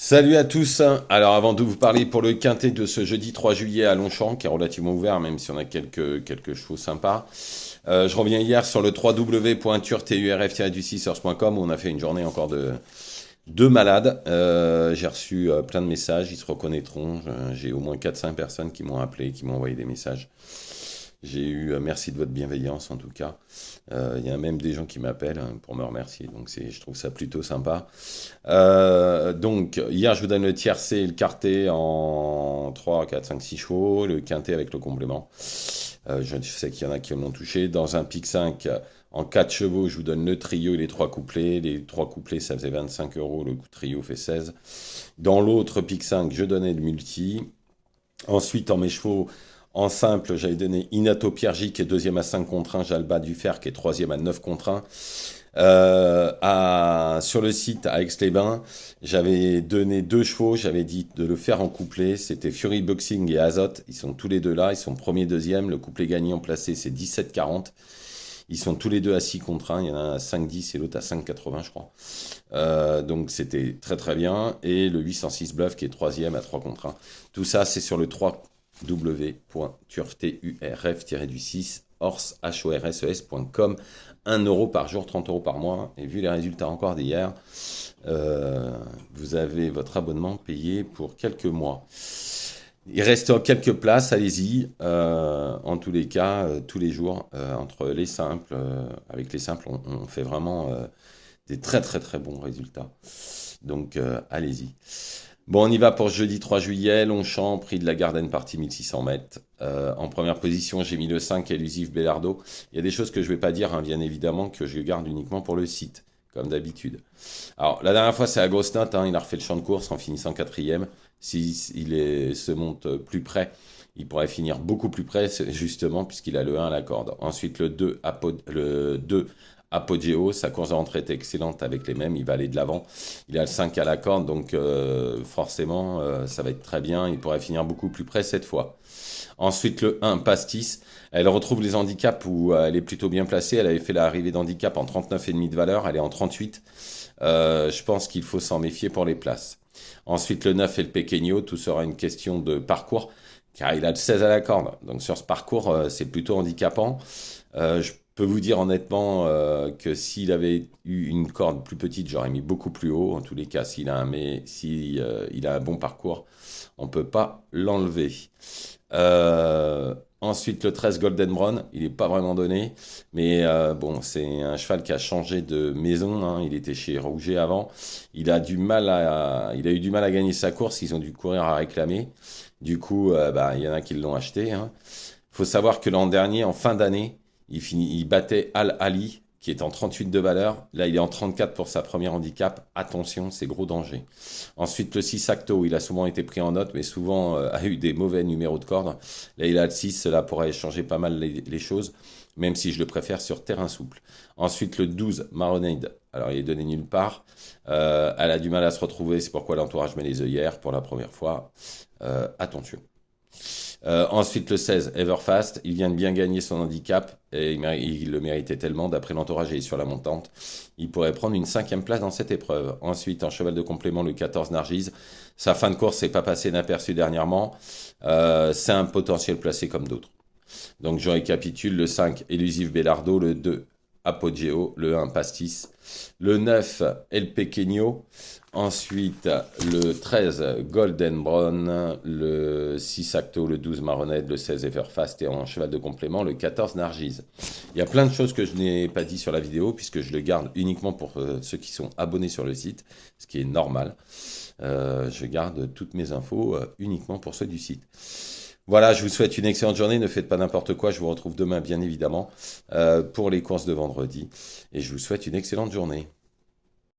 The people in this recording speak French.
Salut à tous. Alors avant de vous parler pour le quintet de ce jeudi 3 juillet à Longchamp, qui est relativement ouvert, même si on a quelques chevaux sympas, je reviens hier sur le www.turf-du6ers.com où on a fait une journée encore de malades. J'ai reçu plein de messages, ils se reconnaîtront. J'ai au moins 4-5 personnes qui m'ont appelé, qui m'ont envoyé des messages. J'ai eu, merci de votre bienveillance en tout cas. Il y a même des gens qui m'appellent pour me remercier, donc je trouve ça plutôt sympa. Donc, hier, je vous donne le tiercé et le quartet en 3, 4, 5, 6 chevaux, le quintet avec le complément. Je sais qu'il y en a qui l'ont touché. Dans un pic 5, en 4 chevaux, je vous donne le trio et les 3 couplets. Les 3 couplets, ça faisait 25 euros, le trio fait 16. Dans l'autre pic 5, je donnais le multi. Ensuite, en mes chevaux, en simple, j'avais donné Inato Piergi qui est deuxième à 5 contre 1, Jalba Dufer qui est troisième à 9 contre 1. Sur le site à Aix-les-Bains, j'avais donné deux chevaux, j'avais dit de le faire en couplet, c'était Fury Boxing et Azote, ils sont tous les deux là, ils sont premier, deuxième, le couplet gagnant placé c'est 17,40, ils sont tous les deux à 6 contre 1, il y en a un à 5,10 et l'autre à 5,80 je crois. Donc c'était très très bien, et le 806 Bluff qui est troisième à 3 contre 1. Tout ça c'est sur le 3w.turf-du6 horses.com. 1 euro par jour, 30 euros par mois. Et vu les résultats encore d'hier, vous avez votre abonnement payé pour quelques mois. Il reste quelques places, allez-y. En tous les cas, tous les jours, entre les simples, avec les simples, on fait vraiment des très très très bons résultats. Donc allez-y. Bon, on y va pour jeudi 3 juillet, Longchamp, prix de la Garden Party 1600 mètres. En première position, j'ai mis le 5, Elusif Bellardo. Il y a des choses que je ne vais pas dire, hein, bien évidemment, que je garde uniquement pour le site, comme d'habitude. Alors, la dernière fois, c'est à grosse note, hein, il a refait le champ de course en finissant quatrième. S'il se monte plus près, il pourrait finir beaucoup plus près, justement, puisqu'il a le 1 à la corde. Ensuite, le 2 Apogeo, sa course de rentrée est excellente avec les mêmes, il va aller de l'avant. Il a le 5 à la corde, donc forcément, ça va être très bien. Il pourrait finir beaucoup plus près cette fois. Ensuite, le 1, Pastis. Elle retrouve les handicaps où elle est plutôt bien placée. Elle avait fait l'arrivée d'handicap en 39,5 de valeur. Elle est en 38. Je pense qu'il faut s'en méfier pour les places. Ensuite, le 9 et le Pequeño. Tout sera une question de parcours, car il a le 16 à la corde. Donc sur ce parcours, c'est plutôt handicapant. Je peux vous dire honnêtement que s'il avait eu une corde plus petite, j'aurais mis beaucoup plus haut. En tous les cas, si, il a un bon parcours, on ne peut pas l'enlever. Ensuite, le 13 Golden Brown, il n'est pas vraiment donné, mais bon, c'est un cheval qui a changé de maison, hein. Il était chez Rouget avant. Il a eu du mal à gagner sa course. Ils ont dû courir à réclamer. Du coup, il y en a qui l'ont acheté, hein. Faut savoir que l'an dernier, en fin d'année, il battait Al Ali, qui est en 38 de valeur. Là, il est en 34 pour sa première handicap. Attention, c'est gros danger. Ensuite, le 6 Acto, il a souvent été pris en note, mais souvent a eu des mauvais numéros de corde. Là, il a le 6, cela pourrait changer pas mal les choses, même si je le préfère sur terrain souple. Ensuite, le 12 Maronade. Alors, il est donné nulle part. Elle a du mal à se retrouver, c'est pourquoi l'entourage met les œillères pour la première fois. Attention. Ensuite, le 16, Everfast, il vient de bien gagner son handicap et il le méritait tellement. D'après l'entourage, il est sur la montante. Il pourrait prendre une 5e place dans cette épreuve. Ensuite, en cheval de complément, le 14, Nargis. Sa fin de course n'est pas passée inaperçue dernièrement. C'est un potentiel placé comme d'autres. Donc, je récapitule, le 5, Elusif Bellardo, le 2, Apogeo, le 1, Pastis, le 9, El Pequeño, ensuite le 13, Golden Brown, le 6, Acto, le 12, Maronette, le 16, Everfast et en cheval de complément, le 14, Nargis. Il y a plein de choses que je n'ai pas dit sur la vidéo puisque je le garde uniquement pour ceux qui sont abonnés sur le site, ce qui est normal. Je garde toutes mes infos uniquement pour ceux du site. Voilà, je vous souhaite une excellente journée. Ne faites pas n'importe quoi. Je vous retrouve demain, bien évidemment, pour les courses de vendredi. Et je vous souhaite une excellente journée.